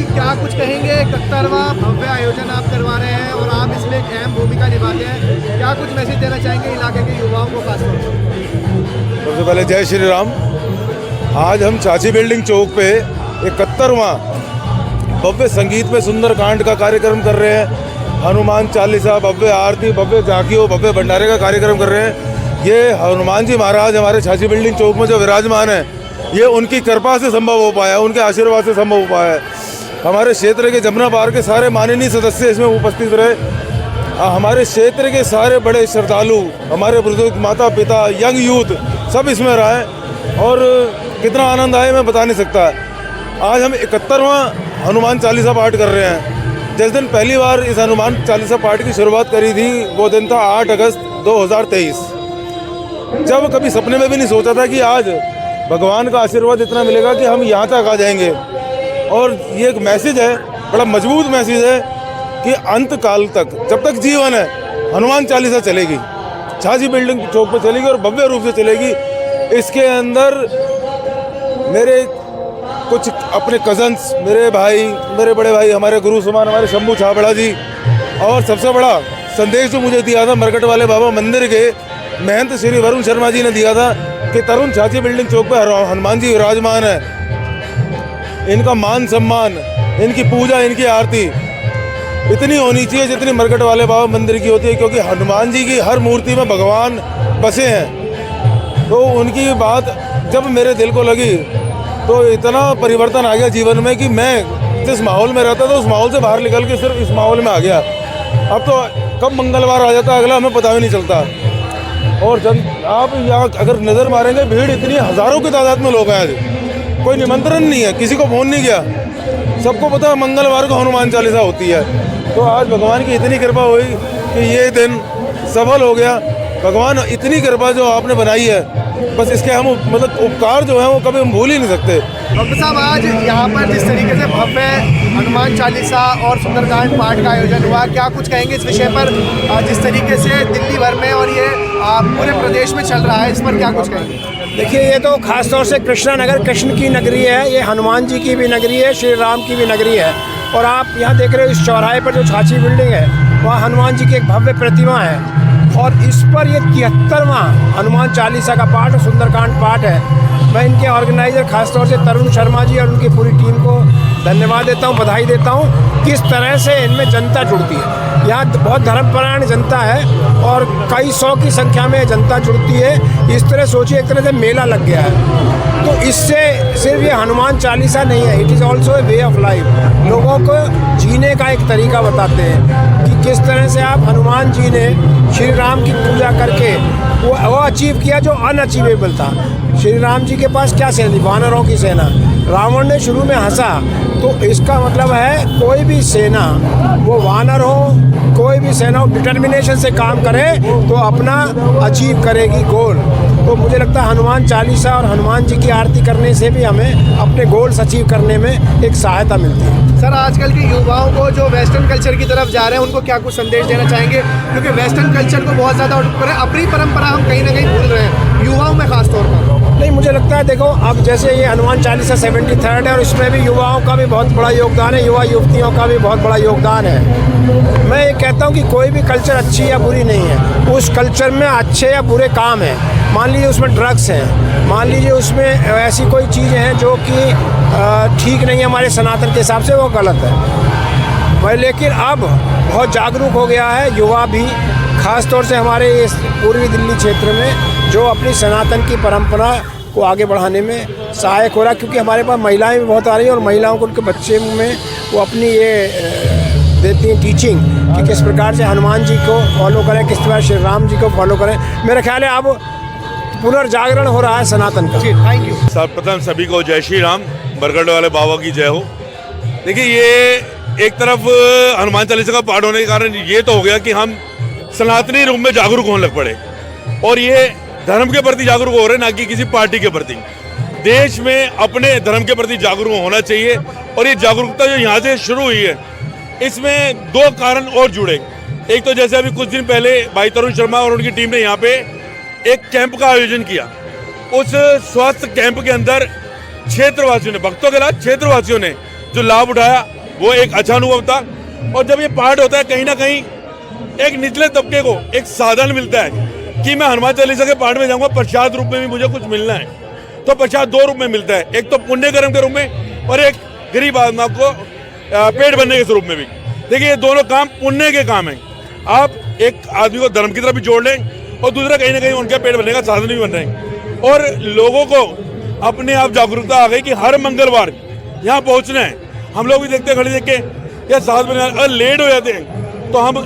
क्या कुछ कहेंगे? 71वां भव्य आयोजन आप करवा रहे हैं और आप इसमें एक अहम भूमिका निभाते हैं। क्या कुछ मैसेज देना चाहेंगे इलाके के युवाओं को खासतौर पर? सबसे पहले जय श्री राम। आज हम चाची बिल्डिंग चौक पे 71वां भव्य संगीत में सुंदरकांड का कार्यक्रम कर रहे हैं। हनुमान चालीसा, भव्य आरती, भव्य झांकियों, भव्य भंडारे का कार्यक्रम कर रहे हैं। ये हनुमान जी महाराज हमारे चाची बिल्डिंग चौक में जो विराजमान है, ये उनकी कृपा से संभव हो पाया, उनके आशीर्वाद से संभव हो पाया है। हमारे क्षेत्र के जमुना पार के सारे माननीय सदस्य इसमें उपस्थित रहे। हमारे क्षेत्र के सारे बड़े श्रद्धालु, हमारे बुजुर्ग, माता पिता, यंग यूथ सब इसमें रहे और कितना आनंद आए मैं बता नहीं सकता। आज हम 71वां हनुमान चालीसा पाठ कर रहे हैं। जिस दिन पहली बार इस हनुमान चालीसा पाठ की शुरुआत करी थी वो दिन था 8 अगस्त 2023। जब कभी सपने में भी नहीं सोचा था कि आज भगवान का आशीर्वाद इतना मिलेगा कि हम यहाँ तक आ जाएंगे। और ये एक मैसेज है, बड़ा मजबूत मैसेज है कि अंत काल तक, जब तक जीवन है, हनुमान चालीसा चलेगी, चाची बिल्डिंग चौक पर चलेगी और भव्य रूप से चलेगी। इसके अंदर मेरे कुछ अपने कज़न्स, मेरे भाई, मेरे बड़े भाई, हमारे गुरु समान हमारे शंभू छाबड़ा जी, और सबसे बड़ा संदेश जो मुझे दिया था मरकट वाले बाबा मंदिर के महंत श्री वरुण शर्मा जी ने दिया था कि तरुण चाची बिल्डिंग चौक पर हनुमान जी विराजमान है, इनका मान सम्मान, इनकी पूजा, इनकी आरती इतनी होनी चाहिए जितनी मरकट वाले बाबा मंदिर की होती है, क्योंकि हनुमान जी की हर मूर्ति में भगवान बसे हैं। तो उनकी बात जब मेरे दिल को लगी तो इतना परिवर्तन आ गया जीवन में कि मैं जिस माहौल में रहता था उस माहौल से बाहर निकल के सिर्फ इस माहौल में आ गया। अब तो कब मंगलवार आ जाता अगला हमें पता भी नहीं चलता। और जब आप यहाँ अगर नज़र मारेंगे, भीड़ इतनी हज़ारों की तादाद में लोग हैं। आज कोई निमंत्रण नहीं है, किसी को फोन नहीं किया, सबको पता है मंगलवार को हनुमान चालीसा होती है। तो आज भगवान की इतनी कृपा हुई कि ये दिन सफल हो गया। भगवान इतनी कृपा जो आपने बनाई है, बस इसके हम मतलब उपकार जो है वो कभी हम भूल ही नहीं सकते। डॉक्टर साहब, आज यहाँ पर जिस तरीके से भव्य हनुमान चालीसा और सुंदरकांड पाठ का आयोजन हुआ, क्या कुछ कहेंगे इस विषय पर? जिस तरीके से दिल्ली भर में और ये पूरे प्रदेश में चल रहा है, इस पर क्या कुछ कहेंगे? देखिए, ये तो खास तौर से कृष्णा नगर, कृष्ण की नगरी है, ये हनुमान जी की भी नगरी है, श्री राम की भी नगरी है। और आप यहाँ देख रहे हो इस चौराहे पर जो चाची बिल्डिंग है, वहाँ हनुमान जी की एक भव्य प्रतिमा है और इस पर ये 73वां हनुमान चालीसा का पाठ और सुंदरकांड पाठ है। मैं इनके ऑर्गेनाइज़र खासतौर से तरुण शर्मा जी और उनकी पूरी टीम को धन्यवाद देता हूँ, बधाई देता हूँ। किस तरह से इनमें जनता जुड़ती है, यहाँ बहुत धर्मपरायण जनता है और कई सौ की संख्या में जनता जुड़ती है। इस तरह सोचिए, एक तरह से मेला लग गया है। तो इससे सिर्फ ये हनुमान चालीसा नहीं है, it is also a way of life. लोगों को जीने का एक तरीका बताते हैं कि किस तरह से आप हनुमान जी ने श्री राम की पूजा करके वो अचीव किया जो अनअचीवेबल था। श्री राम जी के पास क्या सेना थी? वानरों की सेना। रावण ने शुरू में हंसा, तो इसका मतलब है कोई भी सेना, वो वानर हो, कोई भी सेना हो, डिटर्मिनेशन से काम करे तो अपना अचीव करेगी गोल। तो मुझे लगता है हनुमान चालीसा और हनुमान जी की आरती करने से भी हमें अपने गोल्स अचीव करने में एक सहायता मिलती है। सर, आजकल के युवाओं को जो वेस्टर्न कल्चर की तरफ जा रहे हैं, उनको क्या कुछ संदेश देना चाहेंगे? क्योंकि वेस्टर्न कल्चर को बहुत ज़्यादा अपनी परंपरा हम कहीं ना कहीं भूल रहे हैं, युवाओं में खास तौर पर। नहीं, मुझे लगता है देखो, अब जैसे ये हनुमान चालीसा 73rd है और इसमें भी युवाओं का भी बहुत बड़ा योगदान है, युवा युवतियों का भी बहुत बड़ा योगदान है। मैं ये कहता हूँ कि कोई भी कल्चर अच्छी या बुरी नहीं है, उस कल्चर में अच्छे या बुरे काम हैं। मान लीजिए उसमें ड्रग्स हैं, मान लीजिए उसमें ऐसी कोई चीज़ें हैं जो कि ठीक नहीं है हमारे सनातन के हिसाब से, वो गलत है भाई। लेकिन अब बहुत जागरूक हो गया है युवा भी, ख़ास तौर से हमारे इस पूर्वी दिल्ली क्षेत्र में, जो अपनी सनातन की परंपरा को आगे बढ़ाने में सहायक हो रहा है। क्योंकि हमारे पास महिलाएं भी बहुत आ रही हैं और महिलाओं को उनके बच्चे में वो अपनी ये देती हैं टीचिंग कि किस प्रकार से हनुमान जी को फॉलो करें, किस तरह श्री राम जी को फॉलो करें। मेरा ख्याल है अब पुनर्जागरण हो रहा है सनातन का। Thank you. सर्वप्रथम सभी को जय श्री राम, बरगढ़ वाले बाबा की जय हो। देखिए, ये एक तरफ हनुमान चालीसा का पाठ होने के कारण ये तो हो गया कि हम सनातनी रूप में जागरूक होने लग पड़े और ये धर्म के प्रति जागरूक हो रहे हैं, ना कि किसी पार्टी के प्रति। देश में अपने धर्म के प्रति जागरूक होना चाहिए और ये जागरूकता जो यहाँ से शुरू हुई है, इसमें दो कारण और जुड़े। एक तो जैसे अभी कुछ दिन पहले भाई तरुण शर्मा और उनकी टीम ने यहाँ पे एक कैंप का आयोजन किया। उस स्वास्थ्य कैंप के अंदर क्षेत्रवासियों ने, भक्तों के साथ क्षेत्रवासियों ने जो लाभ उठाया वो एक अच्छा अनुभव था। और जब ये पाठ होता है कहीं ना कहीं एक निचले तबके को एक साधन मिलता है कि मैं हनुमान चालीसा के पाठ में जाऊंगा, प्रसाद रूप में भी मुझे कुछ मिलना है, तो प्रसाद दो रूप में मिलता है, एक तो पुण्य कर्म के रूप में और एक गरीब आत्मा को पेट भरने के स्वरूप में भी। देखिए ये दोनों काम पुण्य के काम हैं। आप एक आदमी को धर्म की तरफ भी जोड़ लें और दूसरा कहीं ना कहीं उनके पेट भरने का साधन भी बन रहे हैं। और लोगों को अपने आप जागरूकता आ गई कि हर मंगलवार यहाँ पहुँचना है। हम लोग भी देखते हैं, खड़े देख के या 7 बजे अगर लेट हो जाते हैं तो हम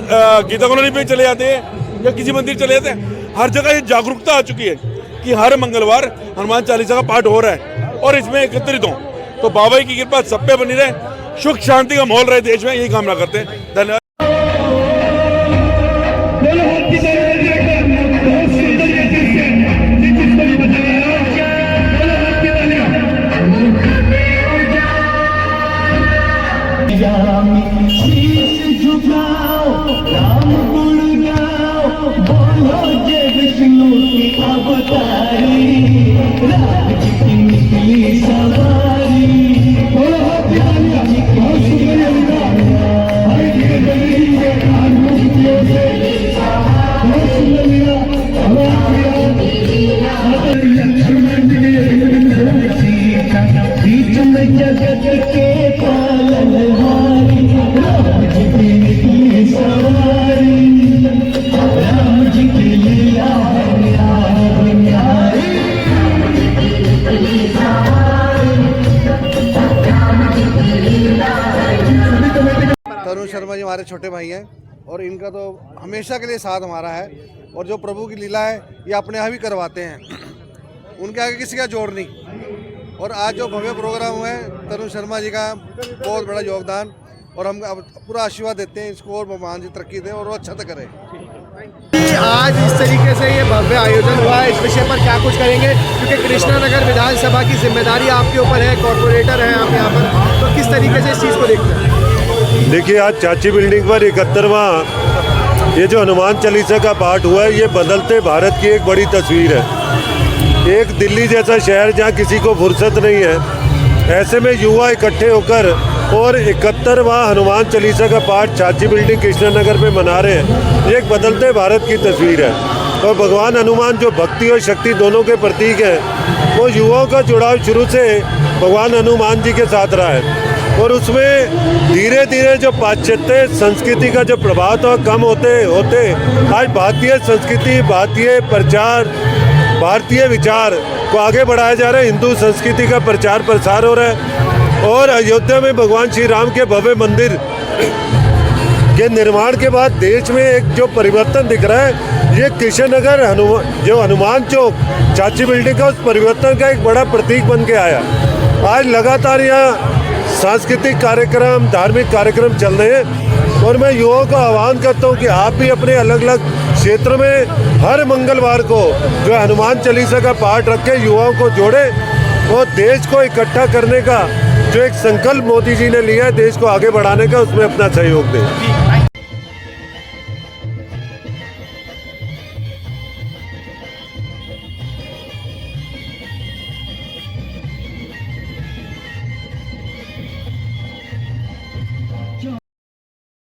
गीता कॉलोनी पे चले जाते हैं या किसी मंदिर चले जाते हैं। हर जगह ये जागरूकता आ चुकी है कि हर मंगलवार हनुमान चालीसा का पाठ हो रहा है और इसमें एकत्रित हों। तो बाबा की कृपा सब पे बनी रहे, सुख शांति का माहौल रहे देश में, यही कामना करते हैं। धन्यवाद। तरुण शर्मा जी हमारे छोटे भाई हैं और इनका तो हमेशा के लिए साथ हमारा है और जो प्रभु की लीला है ये अपने आप ही करवाते हैं, उनके आगे किसी का जोर नहीं। और आज जो भव्य प्रोग्राम हुआ है तरुण शर्मा जी का बहुत बड़ा योगदान और हम पूरा आशीर्वाद देते हैं इसको और भगवान जी तरक्की दें और वो अच्छा तक करें। आज इस तरीके से ये भव्य आयोजन हुआ है, इस विषय पर क्या कुछ करेंगे, क्योंकि कृष्णा नगर विधानसभा की जिम्मेदारी आपके ऊपर है, कॉर्पोरेटर हैं आप यहाँ पर, तो किस तरीके से इस चीज़ को देखते हैं? देखिए आज चाची बिल्डिंग पर 71वां ये जो हनुमान चालीसा का पाठ हुआ है, ये बदलते भारत की एक बड़ी तस्वीर है। एक दिल्ली जैसा शहर जहाँ किसी को फुर्सत नहीं है, ऐसे में युवा इकट्ठे होकर और 71वां हनुमान चालीसा का पाठ चाची बिल्डिंग कृष्णा नगर में मना रहे हैं। ये एक बदलते भारत की तस्वीर है। और भगवान हनुमान जो भक्ति और शक्ति दोनों के प्रतीक हैं, वो युवाओं का जुड़ाव शुरू से भगवान हनुमान जी के साथ रहा है और उसमें धीरे धीरे जो पाश्चात्य संस्कृति का जो प्रभाव था कम होते होते आज भारतीय संस्कृति, भारतीय प्रचार, भारतीय विचार को आगे बढ़ाया जा रहा है। हिंदू संस्कृति का प्रचार प्रसार हो रहा है और अयोध्या में भगवान श्री राम के भव्य मंदिर के निर्माण के बाद देश में एक जो परिवर्तन दिख रहा है, ये कृष्ण नगर जो हनुमान चौक चाची बिल्डिंग का उस परिवर्तन का एक बड़ा प्रतीक बन के आया। आज लगातार यहाँ सांस्कृतिक कार्यक्रम, धार्मिक कार्यक्रम चल रहे हैं और मैं युवाओं का आह्वान करता हूँ कि आप भी अपने अलग अलग क्षेत्र में हर मंगलवार को जो हनुमान चालीसा का पाठ रख के युवाओं को जोड़े और देश को इकट्ठा करने का जो एक संकल्प मोदी जी ने लिया है देश को आगे बढ़ाने का, उसमें अपना सहयोग दें।